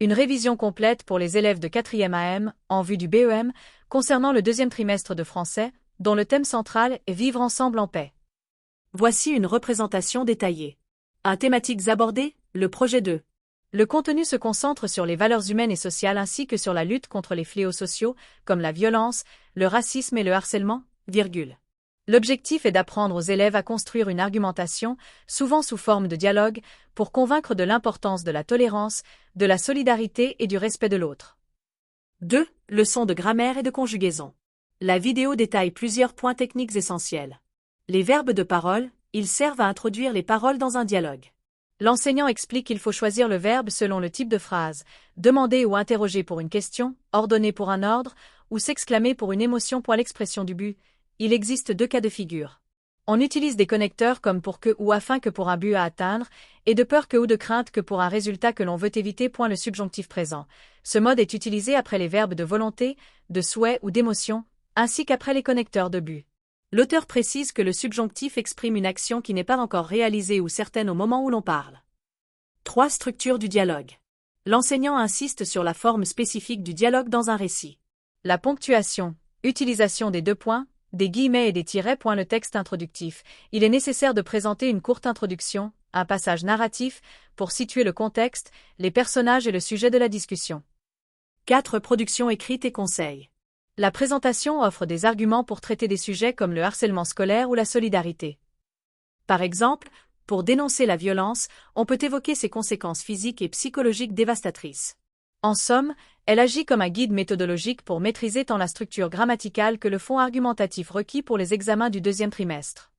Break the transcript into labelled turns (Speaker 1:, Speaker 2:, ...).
Speaker 1: Une révision complète pour les élèves de 4e AM, en vue du BEM, concernant le deuxième trimestre de français, dont le thème central est Vivre ensemble en paix.
Speaker 2: Voici une représentation détaillée. Thématiques abordées, le projet 2.
Speaker 1: Le contenu se concentre sur les valeurs humaines et sociales ainsi que sur la lutte contre les fléaux sociaux, comme la violence, le racisme et le harcèlement, virgule. L'objectif est d'apprendre aux élèves à construire une argumentation, souvent sous forme de dialogue, pour convaincre de l'importance de la tolérance, de la solidarité et du respect de l'autre.
Speaker 2: 2. Leçons de grammaire et de conjugaison. La vidéo détaille plusieurs points techniques essentiels. Les verbes de parole, ils servent à introduire les paroles dans un dialogue.
Speaker 1: L'enseignant explique qu'il faut choisir le verbe selon le type de phrase, demander ou interroger pour une question, ordonner pour un ordre, ou s'exclamer pour une émotion. L'expression du but. Il existe 2 cas de figure. On utilise des connecteurs comme pour que ou afin que pour un but à atteindre, et de peur que ou de crainte que pour un résultat que l'on veut éviter. Le subjonctif présent. Ce mode est utilisé après les verbes de volonté, de souhait ou d'émotion, ainsi qu'après les connecteurs de but.
Speaker 2: L'auteur précise que le subjonctif exprime une action qui n'est pas encore réalisée ou certaine au moment où l'on parle. 3. Structure du dialogue. L'enseignant insiste sur la forme spécifique du dialogue dans un récit.
Speaker 1: La ponctuation, utilisation des 2 points, des guillemets et des tirets. Le texte introductif. Il est nécessaire de présenter une courte introduction, un passage narratif, pour situer le contexte, les personnages et le sujet de la discussion.
Speaker 2: 4. Production écrite et conseils.
Speaker 1: La présentation offre des arguments pour traiter des sujets comme le harcèlement scolaire ou la solidarité.
Speaker 2: Par exemple, pour dénoncer la violence, on peut évoquer ses conséquences physiques et psychologiques dévastatrices.
Speaker 1: En somme, elle agit comme un guide méthodologique pour maîtriser tant la structure grammaticale que le fond argumentatif requis pour les examens du deuxième trimestre.